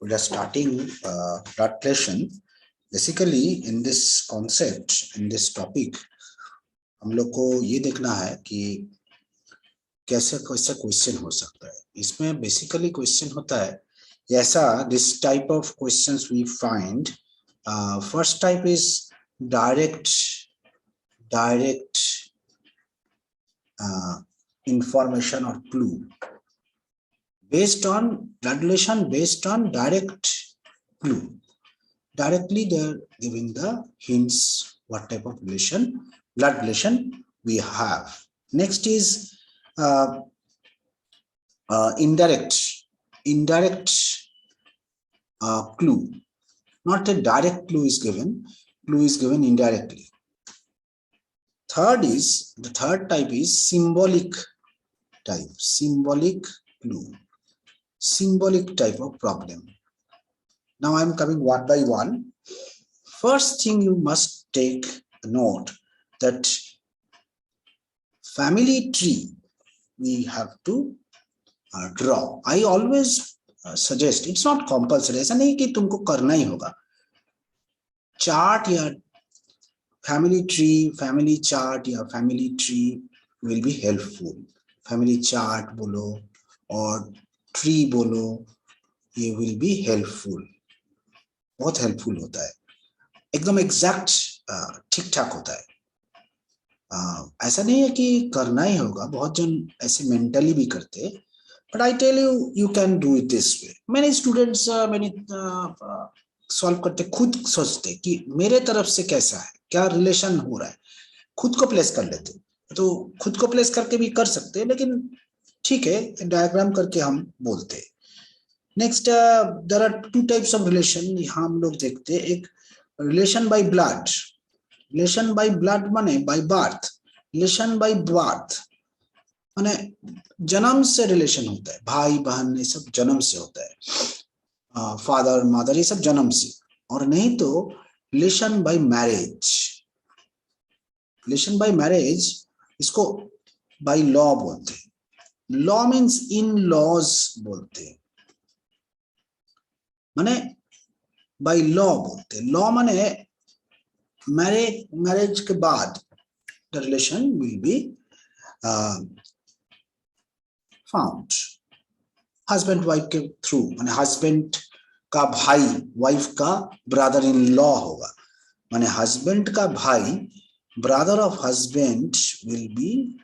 we are starting blood relation. Basically, in this concept, in this topic, हम लोग को ये देखना है कि कैसे कैसा क्वेश्चन हो सकता है. इसमें बेसिकली क्वेश्चन होता है ऐसा, this type of questions we find. First type is direct information or clue based on blood relation, based on direct clue. Directly they are giving the hints what type of relation, blood relation we have. Next is indirect clue. Not a direct clue is given, clue is given indirectly. The third type is symbolic type, symbolic clue, symbolic type of problem. Now I am coming one by one. First thing you must take note that family tree we have to draw. I always suggest, it's not compulsory, ऐसा नहीं कि तुमको करना ही होगा. Chart या family chart या family tree will be helpful. Family chart बोलो और tree बोलो, ये will be helpful. बहुत हेल्पफुल होता है, एकदम एग्जैक्ट ठीक ठाक होता है. ऐसा नहीं है कि करना ही होगा, बहुत जन ऐसे मेंटली भी करते, but I tell you you can do it this way. मैंने स्टूडेंट्स मैंने सॉल्व करते खुद सोचते कि मेरे तरफ से कैसा है, क्या रिलेशन हो रहा है, खुद को प्लेस कर लेते. तो खुद को प्लेस करके भी कर सकते हैं, लेकिन ठीक है डायग्राम करके हम बोलते. Next there are two types of relation. यहाँ हम लोग देखते एक relation by blood. Relation by blood माने by birth. Relation by birth माने जन्म से रिलेशन होता है, भाई बहन ये सब जन्म से होता है, फादर मदर ये सब जन्म से. और नहीं तो relation bye marriage. Relation bye marriage इसको बाय लॉ बोलते हैं. लॉ मीन्स इन लॉज बोलते हैं, माने बाय लॉ बोलते हैं. लॉ माने मैरिज के बाद the relation will be found. Husband wife के थ्रू, माने हस्बैंड का भाई वाइफ का ब्रदर इन लॉ होगा. माने हस्बैंड का भाई brother of husband will be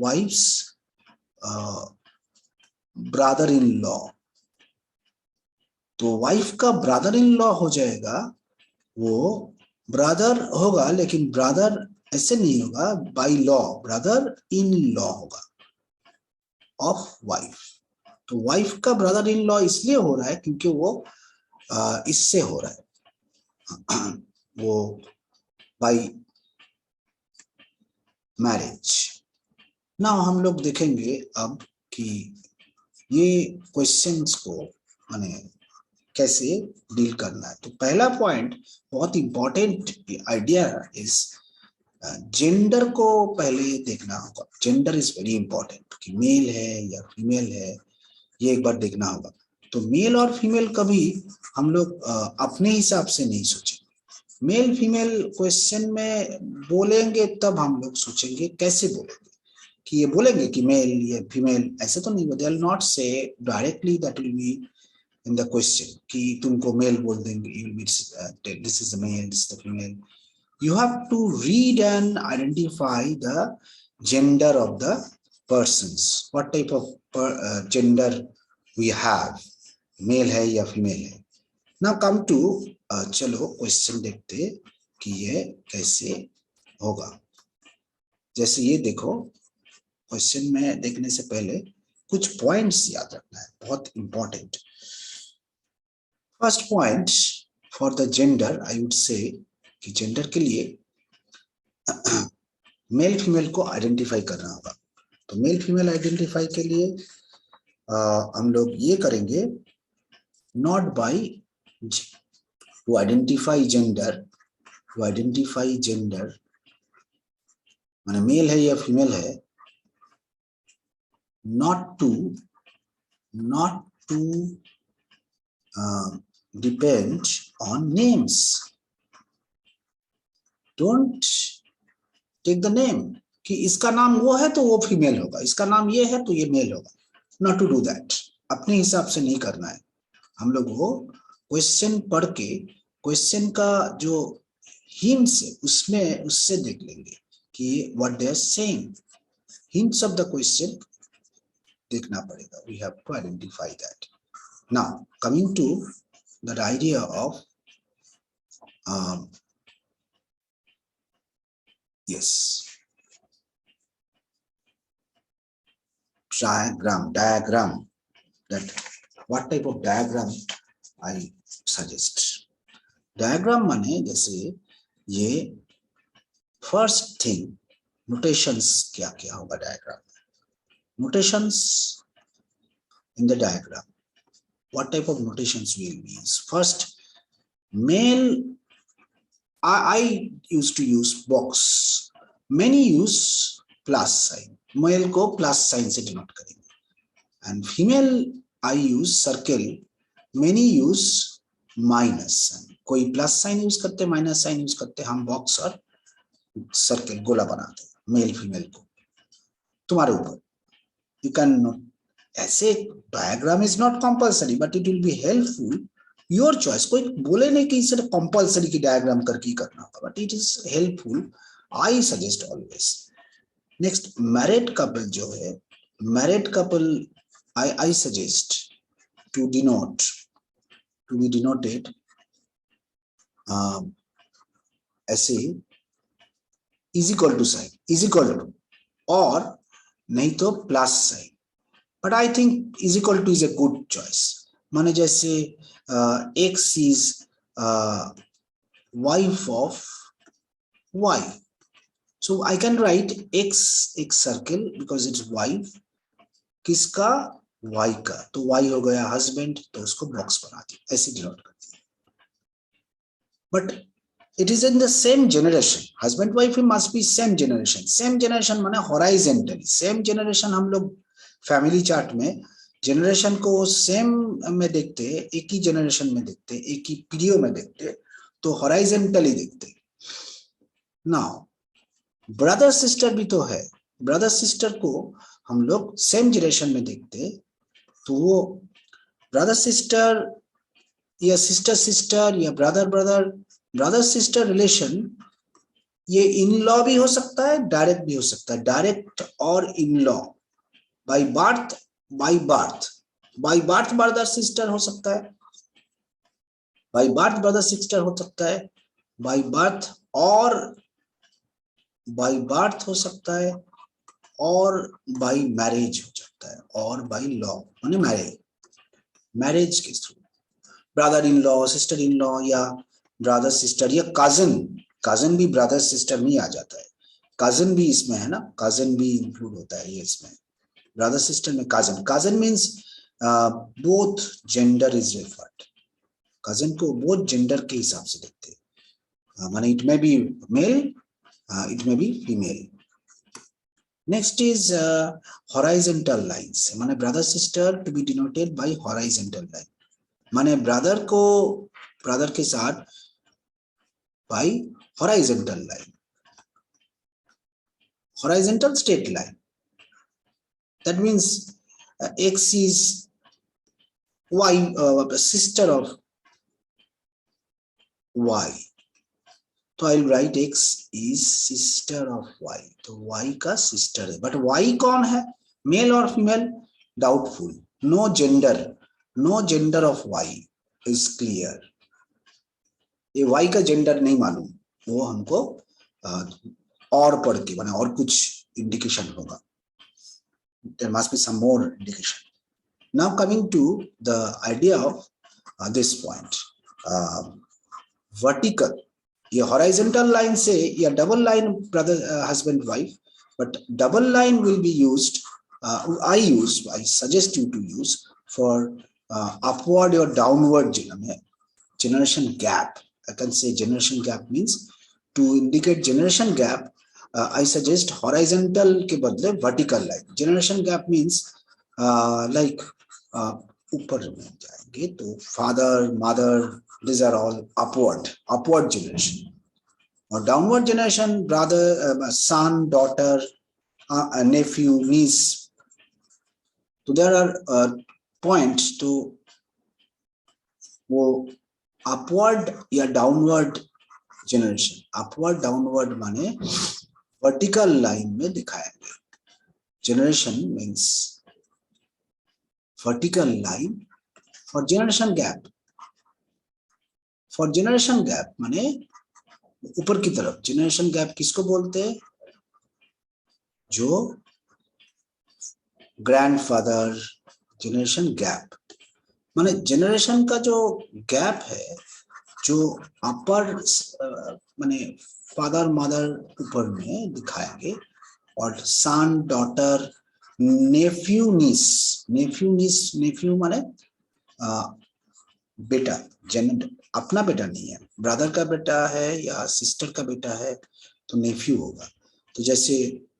wife's brother in law. तो वाइफ का ब्रदर इन लॉ हो जाएगा, वो ब्रदर होगा लेकिन ब्रदर ऐसे नहीं होगा by law, brother in law होगा ऑफ वाइफ. तो वाइफ का ब्रदर इन लॉ इसलिए हो रहा है क्योंकि वो इससे हो रहा है, वो बाय मैरिज. ना हम लोग देखेंगे अब कि ये क्वेश्चंस को माने कैसे डील करना है. तो पहला पॉइंट बहुत इंपॉर्टेंट आइडिया इज जेंडर को पहले देखना होगा. जेंडर इज वेरी इंपॉर्टेंट कि मेल है या फीमेल है, ये एक बार देखना होगा. तो मेल और फीमेल कभी हम लोग अपने हिसाब से नहीं सोचेंगे. मेल फीमेल क्वेश्चन में बोलेंगे तब हम लोग सोचेंगे कैसे बोलेंगे, कि ये बोलेंगे कि मेल या फीमेल, ऐसे तो नहीं. They will not say directly that will be in the question कि तुमको मेल बोल देंगे, you will be this is the male, this is the female. You have to read and identify the gender of the persons. What type of gender we have, male है या female है. Now come to चलो question देखते कि ये कैसे होगा. जैसे ये देखो, क्वेश्चन में देखने से पहले कुछ पॉइंट्स याद रखना है, बहुत important. First point for the gender I would say कि जेंडर के लिए मेल फीमेल को आइडेंटिफाई करना होगा. तो मेल फीमेल आइडेंटिफाई के लिए हम लोग ये करेंगे, not by two identify gender माने मेल है या फीमेल है, not to depend on names. Don't take the name कि इसका नाम वो है तो वो फीमेल होगा, इसका नाम ये है तो ये मेल होगा. Not to do that. अपने हिसाब से नहीं करना है. हम लोग वो क्वेश्चन पढ़ के क्वेश्चन का जो हिंट्स है उसमें उससे देख लेंगे कि what they are saying. Hints of the question देखना पड़ेगा. We have to identify that. Now coming to the idea of yes, diagram. That what type of diagram I suggest. Diagram माने जैसे ये first thing notations क्या क्या होगा diagram. Notations in the diagram. What type of notations we will use? First, male. I used to use box. Many use plus sign. Male को plus sign से denote करेंगे. And female I use circle. Many use minus sign. कोई plus sign use करते, minus sign use करते, हम box और circle गोला बनाते हैं. Male female को. तुम्हारे ऊपर. You can not. ऐसे diagram is not compulsory, but it will be helpful. Your choice. कोई बोले नहीं कि इसे compulsory की diagram करके करना होगा, but it is helpful. I suggest always. Next, married couple जो है, married couple I suggest to be denoted ऐसे is equal to sign, is equal to, or नहीं तो plus sign. But I think is equal to is a good choice. माने जैसे X is wife of Y. So I can write X circle because it's wife. किसका? Y का. तो Y हो गया husband, तो उसको box बना दी. ऐसे denote करती है. But it is in the same generation. Husband wife must be same generation. Same generation माने horizontally. Same generation हम लोग फैमिली चार्ट में जनरेशन को सेम में देखते, एक ही जनरेशन में देखते, एक ही पीरियड में देखते, तो हॉराइजेंटली देखते. नाउ ब्रदर सिस्टर भी तो है. ब्रदर सिस्टर को हम लोग सेम जनरेशन में देखते, तो वो ब्रदर सिस्टर या सिस्टर सिस्टर या ब्रदर सिस्टर रिलेशन ये इन लॉ भी हो सकता है, डायरेक्ट भी हो सकता है. डायरेक्ट और in law. by birth brother sister हो सकता है, by birth brother sister हो सकता है, by birth हो सकता है, और by marriage हो सकता है, और by law माने मैरिज के through. Brother in law, sister in law, या ब्रदर सिस्टर, या कजन भी ब्रदर सिस्टर में आ जाता है. कजन भी इसमें है ना, कजन भी इंक्लूड होता है ये इसमें. Brother sister में cousin means both gender is referred. Cousin को both gender के हिसाब से देखते हैं. माने it may be male, it may be female. Next is horizontal lines. माने brother sister to be denoted by horizontal line. माने brother के साथ by horizontal line. Horizontal straight line. That means X is Y, sister of Y. तो I'll write X is sister of Y. तो Y का sister है. But Y कौन है? Male or female? Doubtful. No gender of Y is clear. ये Y का gender नहीं मालूम. वो हमको और पढ़ के बना और कुछ indication होगा. There must be some more indication. Now coming to the idea of this point, vertical. ये horizontal line से या double line brother husband wife, but double line will be used. I suggest you to use for upward or downward generation gap. I can say generation gap means to indicate generation gap. I suggest horizontal के बदले vertical line. Generation gap means like ऊपर में जाएंगे तो father mother, these are all upward generation. और downward generation brother, सन, daughter, nephew, niece. तो there are points to वो upward या डाउनवर्ड जनरेशन. अपवर्ड डाउनवर्ड माने वर्टिकल लाइन में दिखाएंगे. Generation means vertical line. For generation gap, for generation gap माने ऊपर की तरफ. जनरेशन गैप किसको बोलते हैं? जो ग्रैंडफादर. जनरेशन गैप माने जनरेशन का जो गैप है, जो अपर माने फादर मदर ऊपर में दिखाएंगे, और सन, डॉटर, नेफ्यू, नीस. नेफ्यू, नीस, नेफ्यू माने बेटा. अपना बेटा नहीं है, ब्रदर का बेटा है या सिस्टर का बेटा है तो नेफ्यू होगा. तो जैसे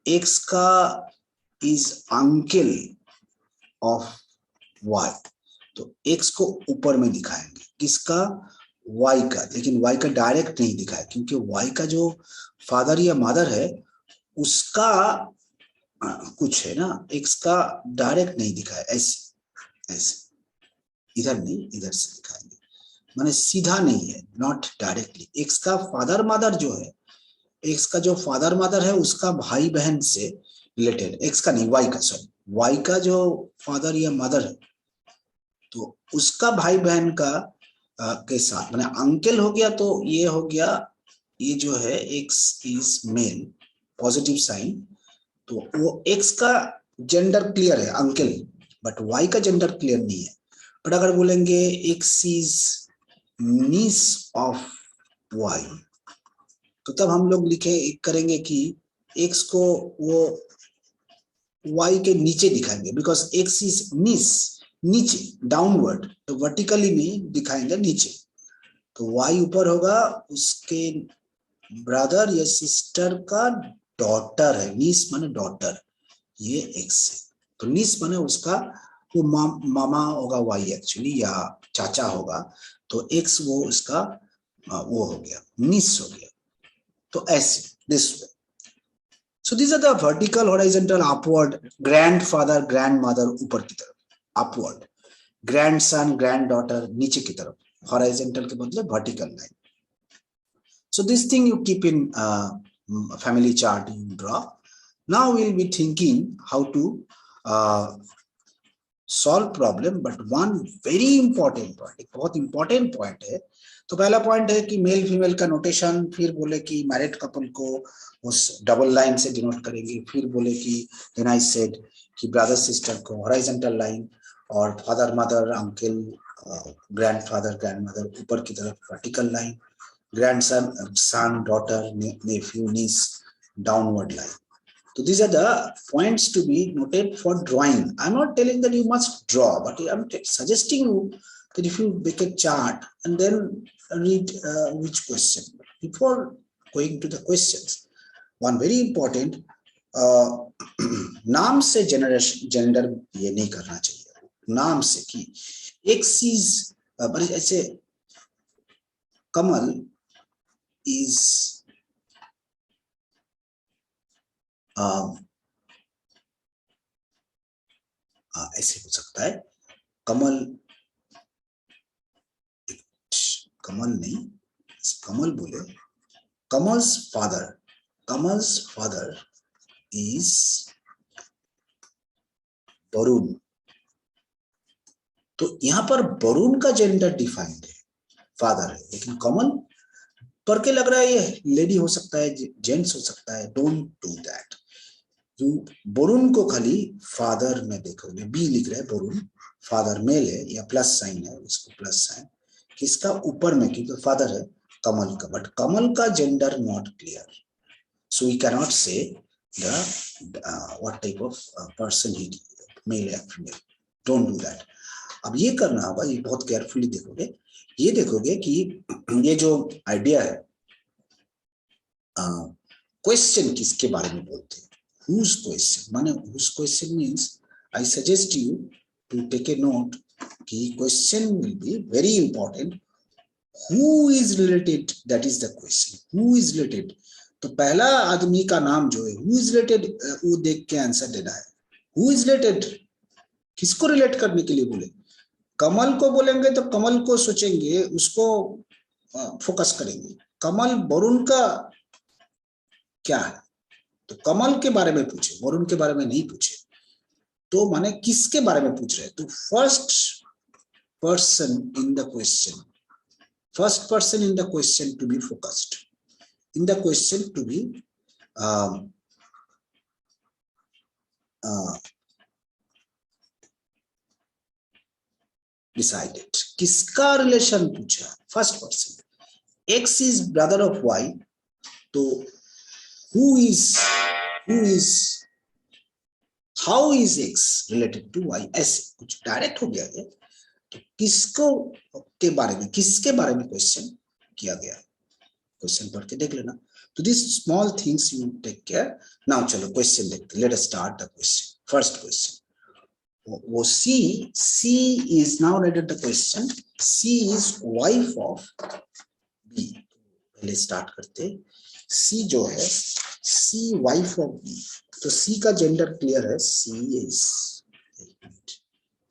एक्स का इज अंकल ऑफ वाई, तो एक्स को ऊपर में दिखाएंगे. किसका? वाई का. लेकिन वाई का डायरेक्ट नहीं दिखाया, क्योंकि वाई का जो फादर या मदर है उसका कुछ है ना, एक्स का डायरेक्ट नहीं दिखाया. ऐसे ऐसे इधर नहीं, इधर से दिखाएंगे. माने सीधा नहीं है, नॉट डायरेक्टली. एक्स का फादर मदर जो है, एक्स का जो फादर मदर है उसका भाई बहन से रिलेटेड. एक्स का नहीं, वाई का. सॉरी, वाई का जो फादर या मदर है तो उसका भाई बहन का के साथ माने अंकल हो गया. तो ये हो गया, ये जो है X is male, positive sign. तो वो एक्स का जेंडर क्लियर है, अंकल. बट वाई का जेंडर क्लियर नहीं है. बट अगर बोलेंगे X is niece of Y, तो तब हम लोग करेंगे कि एक्स को वो वाई के नीचे दिखाएंगे, बिकॉज एक्स इज नीस, नीचे, डाउनवर्ड. तो वर्टिकली में दिखाएंगे नीचे. तो वाई ऊपर होगा, उसके ब्रदर या सिस्टर का डॉटर है. नीस माने डॉटर, ये एक्स है. तो नीस माने उसका वो मामा होगा वाई एक्चुअली, या चाचा होगा. तो एक्स वो उसका वो हो गया, नीस हो गया. तो ऐसे this way. So these are the vertical, horizontal, upward. Grandfather, grandmother ऊपर की तरफ, upward. Grandson, granddaughter नीचे की तरफ. Horizontal के मतलब vertical line. So this thing you keep in family chart you draw. Now we'll be thinking how to solve problem, but one very important point, एक बहुत important point है. तो पहला पॉइंट है कि मेल फीमेल का नोटेशन. फिर बोले कि मैरिड कपल को उस डबल लाइन से डिनोट करेंगे. फिर बोले कि देन आई सेड कि ब्रदर सिस्टर को हॉरिजॉन्टल लाइन, और father mother uncle grandfather grandmother ऊपर की तरफ vertical line. Grandson son daughter nephew niece downward line. So these are the points to be noted for drawing. I'm not telling that you must draw, but I'm suggesting you that if you make a chart and then read which question. Before going to the questions, one very important, नाम से generation gender ये नहीं करना चाहिए. नाम से कि एक चीज ऐसे कमल is ऐसे हो सकता है. कमल, कमल नहीं, कमल बोले. Kamal's father is Varun. तो यहां पर वरुण का जेंडर डिफाइंड है, फादर है. लेकिन कमल पर के लग रहा है ये लेडी हो सकता है, जेंट्स हो सकता है. Don't do that. वरुण को खाली फादर में देखोगे. बी लिख रहे हैं वरुण, फादर मेल है या प्लस साइन है, इसको प्लस साइन. किसका? ऊपर में, क्योंकि फादर है कमल का. बट कमल का gender not clear, so we can not say the what type of person he, male या फीमेल. Don't do that. अब ये करना होगा, ये बहुत केयरफुली देखोगे. ये देखोगे कि ये जो आइडिया है, क्वेश्चन किसके बारे में बोलते हैं. Whose question? माने whose question means I suggest you to take a note कि question will be very important. Who is related? That is the question. Who is related? तो पहला आदमी का नाम जो है who is related वो देख के आंसर देना है. Who is related? किसको रिलेट करने के लिए बोले? कमल को बोलेंगे तो कमल को सोचेंगे, उसको फोकस करेंगे. कमल वरुण का क्या है? तो कमल के बारे में पूछे, वरुण के बारे में नहीं पूछे. तो माने किसके बारे में पूछ रहे हैं? तो first person in the question, first person in the question to be focused, in the question to be decided. किसका रिलेशन पूछा? First person. X is brother of Y, तो who is how is X related to Y? ऐसे कुछ direct हो गया है. तो किसको के बारे में, किसके बारे में क्वेश्चन किया गया? क्वेश्चन पढ़ के देख लेना. तो this small things you take care. Now चलो क्वेश्चन देखते. Let us start the question. First question वो C is now read the question. C is wife of B. पहले स्टार्ट करते. C जो है C wife of B. तो C का gender clear है.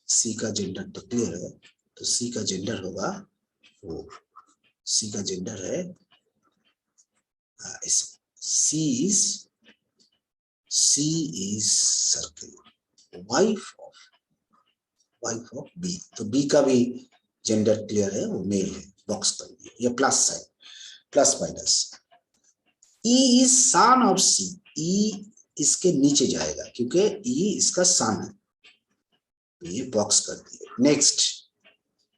C का जेंडर तो क्लियर है. तो C का जेंडर होगा वो. C का जेंडर है C is circle. Wife of B. तो B का भी जेंडर क्लियर है, वो मेल है. बॉक्स कर दिया. ये plus sign, plus minus. E is son of C. E इसके नीचे जाएगा क्योंकि E इसका सन है. ये बॉक्स कर दिए. Next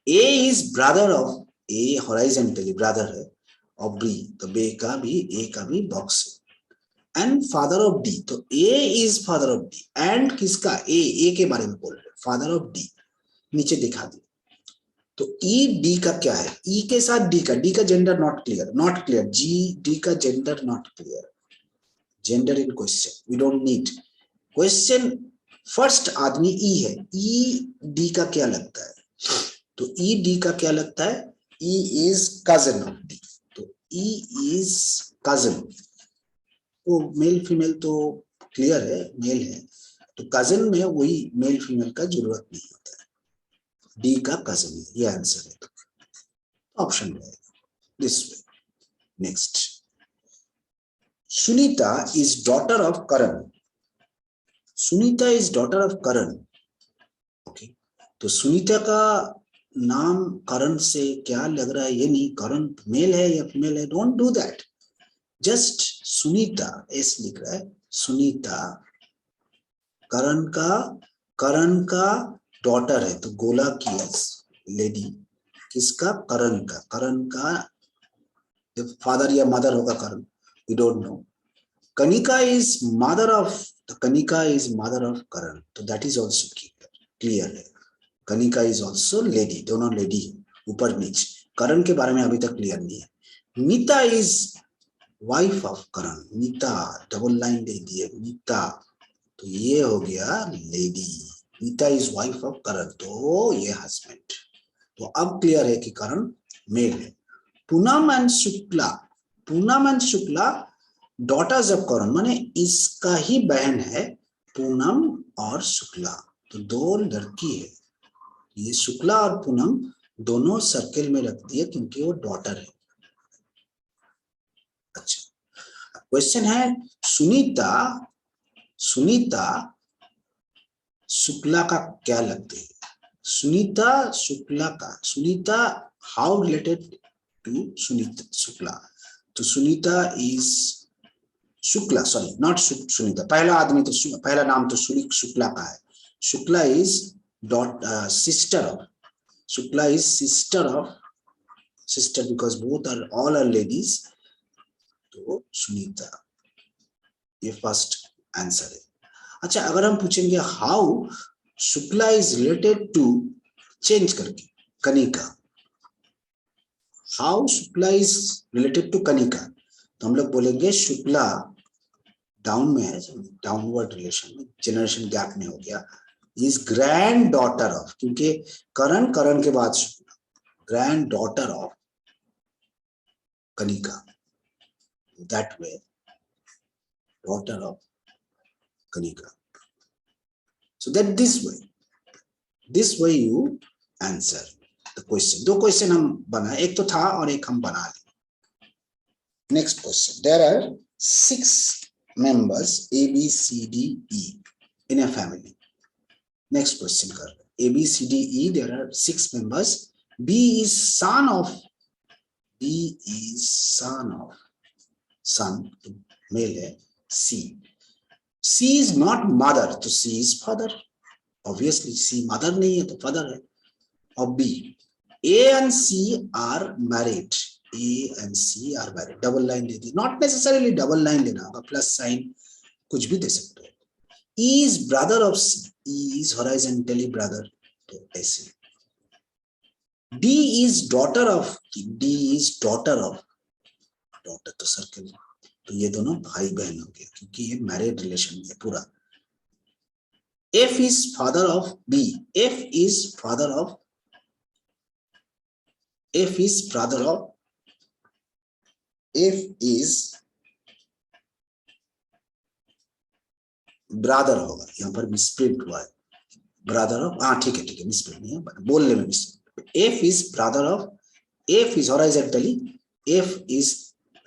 A is brother of A, horizontally brother है ऑफ B. तो B का भी बॉक्स है. And father of D. तो A is father of D. And किसका? A के बारे में बोल रहे, फादर ऑफ D. नीचे दिखा दी. तो E D का क्या है? E के साथ D का जेंडर नॉट क्लियर. D का gender not clear. Gender in question we don't need. Question first आदमी E है. E D का क्या लगता है? तो E D का क्या लगता है? E is cousin of D. तो E is cousin. वो मेल फीमेल तो क्लियर है, मेल है. तो कजिन में वही मेल फीमेल का जरूरत नहीं होता है. D का कजिन है. ये आंसर है. ऑप्शन रहेगा this way. Next Sunita is daughter of Karan. Sunita is daughter of Karan. Okay. तो सुनीता का नाम करण से क्या लग रहा है? ये नहीं करण मेल है या फीमेल है. Don't do that. Just Sunita S लिख रहा है. सुनीता करण का डॉटर है. तो गोला की लेडी किसका? करण का फादर या मदर होगा Karan. We don't know. Kanika is mother of Karan. तो दैट इज ऑल्सो क्लियर है. Kanika is also lady. दोनों लेडी ऊपर नीचे. करण के बारे में अभी तक क्लियर नहीं है. Meeta is wife of Karan. Meeta double line दे दिए. मीता तो ये हो गया lady. Meeta is wife of Karan. तो ये हस्बैंड. तो अब क्लियर है कि करण मेल है. Poonam and Shukla daughters of Karan. माने इसका ही बहन है पूनम और शुक्ला. तो दो लड़की है. ये शुक्ला और पूनम दोनों सर्कल में रख दिए क्योंकि वो डॉटर है. अच्छा क्वेश्चन है सुनीता शुक्ला का क्या लगते हैं? Sunita how related to Shukla? तो Sunita is Shukla, sorry not Sunita. पहला नाम तो शुक्ला का है. Shukla is sister because both are all are ladies. तो सुनीता ये फर्स्ट आंसर है. अच्छा अगर हम पूछेंगे how Shukla is related to, change करके Kanika. How Shukla is related to Kanika, तो हम लोग बोलेंगे शुक्ला डाउन में है, डाउनवर्ड रिलेशन में, जनरेशन गैप में हो गया. इज ग्रैंड डॉटर ऑफ, क्योंकि करण के बाद grand daughter of Kanika, that way daughter of Kanika. So that this way you answer the question. दो क्वेश्चन हम बना, एक तो था और एक हम बना लिए. Next question. There are 6 members A, B, C, D, E in a family. Next question कर. A, B, C, D, E. There are 6 members. B is son of. Son, male है. C. C is not mother, तो C is father. Obviously, C mother नहीं है तो father है. और B, A and C are married. A and C are married. Double line they the. Not necessarily double line लेना होगा. Plus sign कुछ भी दे सकते हो. E is brother of C. E is horizontally brother. तो ऐसे. D is daughter of. D is daughter of. Daughter तो circle. तो ये दोनों भाई बहन हो गए क्योंकि ये मैरिड रिलेशन है पूरा. F is father of B. F is brother of होगा. यहाँ पर मिसप्रिंट हुआ है. ब्रदर ऑफ, हाँ ठीक है मिसप्रिंट नहीं है, बोलने में misprint. F is brother of. F is horizontally. F is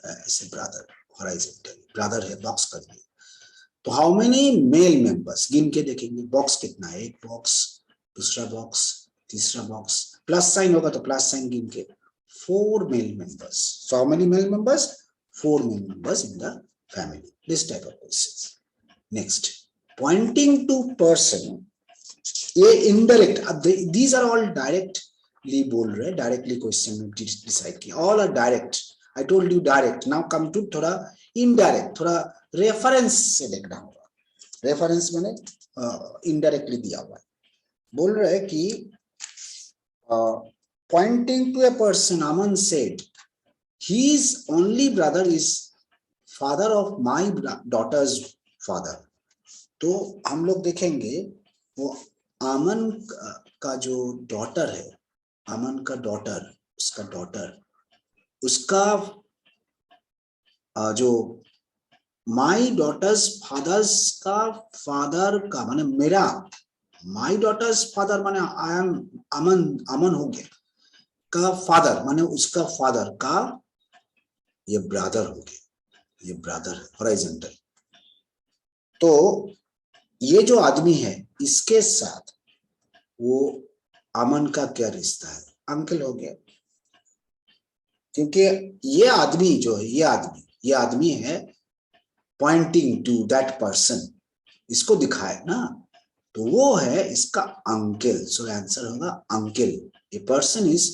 ऐसे brother. हॉरिजॉन्टली ब्रदर है, बॉक्स कर दिया. तो हाउ मेनी मेल मेंबर्स गिन के देखेंगे. बॉक्स कितना है, एक बॉक्स, दूसरा बॉक्स, तीसरा बॉक्स. प्लस साइन होगा तो प्लस साइन गिन के. 4 male members. So how many male members? 4 male members in the family. This type of questions. Next, pointing to person. ये indirect, these are all directly बोल रहे, directly question में decide किया. All are direct. I told you direct. Now come to थोड़ा indirect, थोड़ा reference से देखना होगा. रेफरेंस मैंने इनडायरेक्टली दिया हुआ है. बोल रहे हैं कि pointing to a person, Aman said, his only brother is father of my daughter's father. तो हम लोग देखेंगे वो अमन का जो डॉटर है, अमन का डॉटर, उसका डॉटर, उसका जो माई डॉटर्स फादर्स का फादर का माने मेरा, माई डॉटर्स फादर माने आई एम अमन हो गया, का फादर माने उसका फादर का ये ब्रदर हो गया. ये ब्रदर है हॉरिजॉन्टल. तो ये जो आदमी है इसके साथ वो अमन का क्या रिश्ता है? अंकल हो गया. क्योंकि ये आदमी जो है, ये आदमी है पॉइंटिंग टू दैट पर्सन, इसको दिखाए ना, तो वो है इसका अंकल. सो आंसर होगा uncle. A person is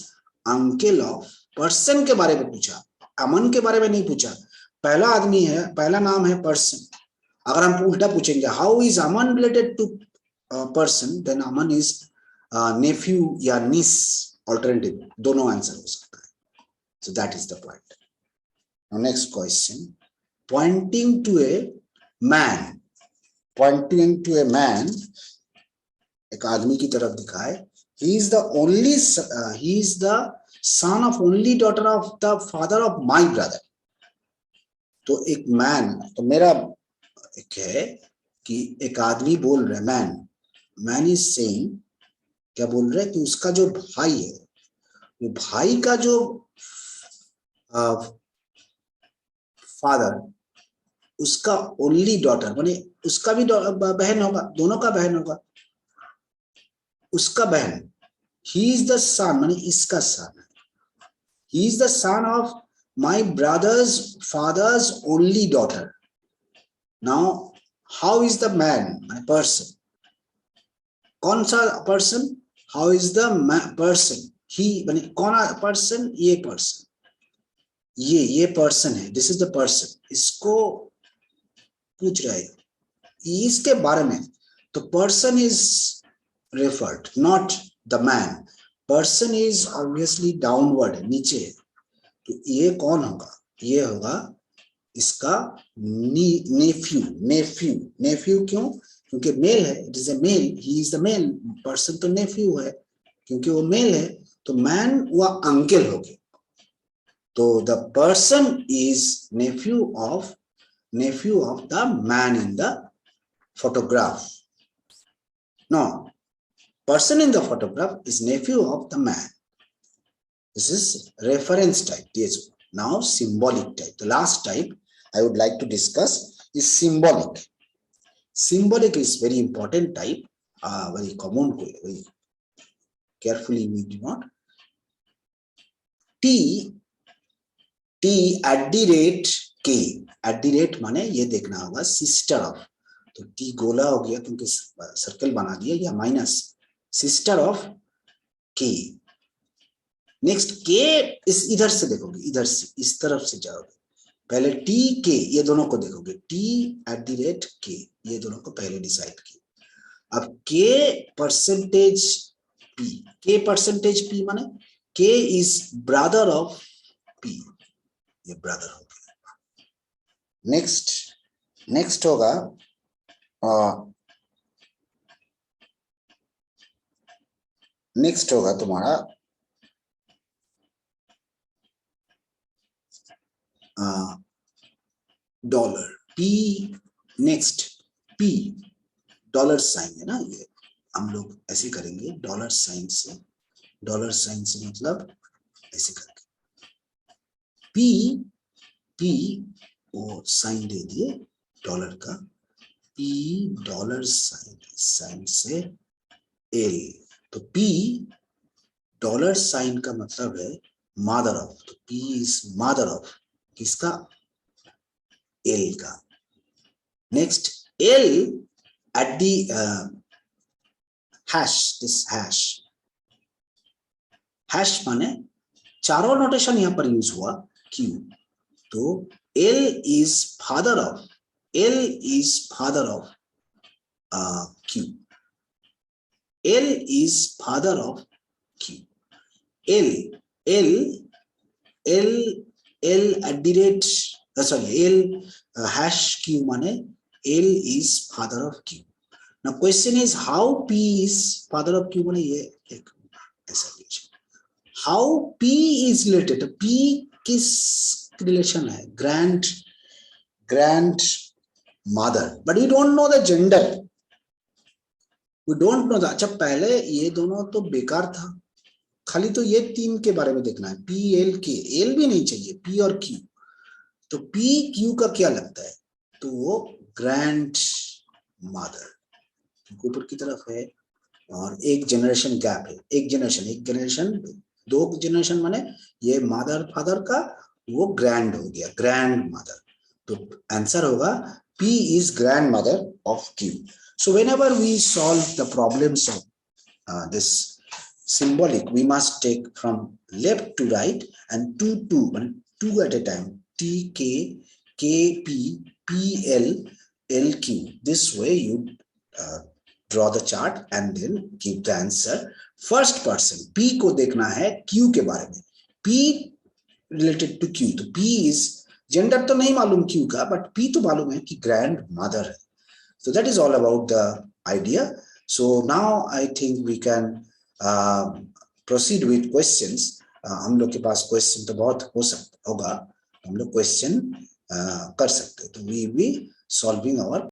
uncle of. Person के बारे में पूछा, अमन के बारे में नहीं पूछा. पहला आदमी है, पहला नाम है पर्सन. अगर हम उल्टा पूछेंगे how is Aman related to person, then Aman is nephew या निस. ऑल्टरनेटिव दोनों आंसर हो सकता है. So that is the point. Now next question. Pointing to a man. Pointing to a man. एक आदमी की तरफ दिखाए. He is the son of only daughter of the father of my brother. तो एक man, तो मेरा एक है कि एक आदमी बोल रहा है, man is saying, क्या बोल रहा है कि उसका जो भाई है, वो भाई का जो फादर, उसका ओनली डॉटर माने उसका भी बहन होगा, दोनों का बहन होगा, उसका बहन. ही इज द सन माने इसका son. He is the son of my brother's father's only daughter. Now how is the man माने पर्सन. कौन सा person? How is the person? He माने कौन पर्सन? ये पर्सन. ये पर्सन है. This is the person. इसको पूछ रहा है इसके बारे में. तो person is referred, not the man. Person is obviously downward, नीचे. तो ये कौन होगा? ये होगा इसका नेफ्यू. क्यों? क्योंकि मेल है, it is a male, he is the male, person तो नेफ्यू है, क्योंकि वो मेल है तो मैन व अंकल हो गए, तो the person is Neiphiu of the man in the photograph. No, person in the photograph is nephew of the man. This is reference type. Yes. Now symbolic type. The last type I would like to discuss is symbolic. Symbolic is very important type, very common, very carefully we do not. T at the rate K. At the rate माने ये देखना होगा sister of, तो T गोला हो गया क्योंकि circle बना दिया, या माइनस सिस्टर ऑफ के. नेक्स्ट के इस इधर से देखोगे, इधर से इस तरफ से जाओगे, पहले टी के ये दोनों को देखोगे, टी एट द रेट के ये दोनों को पहले डिसाइड किया. अब K percentage P, K percentage P माने K is brother of P, ये ब्रदर हो गया. नेक्स्ट होगा नेक्स्ट होगा तुम्हारा dollar. P next, P dollar sign है ना, ये हम लोग ऐसे करेंगे डॉलर साइन से मतलब ऐसे करके पी वो साइन दे दिए डॉलर का, पी डॉलर साइन से एल, तो पी डॉलर साइन का मतलब है मदर ऑफ, तो पी इज मदर ऑफ किसका, एल का. Next L at the hash, this hash माने चारों नोटेशन यहां पर यूज हुआ क्यू, तो L is father of Q. L is father of Q. L at the rate, L hash Q माने L is father of Q. Now question is how P is father of Q माने ये एक ऐसा कुछ. How P is related? P किस relation है? grandmother, but we don't know the gender. We don't know that. अच्छा पहले ये दोनों तो बेकार था, खाली तो ये तीन के बारे में देखना है, पी एल के, एल भी नहीं चाहिए, पी और क्यू. तो पी क्यू का क्या लगता है, तो वो ग्रैंड मदर ऊपर की तरफ है, और एक जनरेशन गैप है, एक जनरेशन दो जनरेशन माने ये मदर फादर का वो ग्रैंड हो गया, ग्रैंड मदर. तो आंसर होगा P is grandmother of Q. So whenever we solve the problems of this symbolic, we must take from left to right and two at a time. T K K P P L L Q. This way you draw the chart and then give the answer. First person P को देखना है Q के बारे में. P related to Q. तो P is gender तो नहीं मालूम क्यू का, बट पी तो मालूम है कि ग्रैंड मदर है. So that is all about the idea. So now I think we can proceed with questions. हम लोग के पास क्वेश्चन तो बहुत होगा, हम लोग क्वेश्चन कर सकते हैं, तो वी बी सॉल्विंग आवर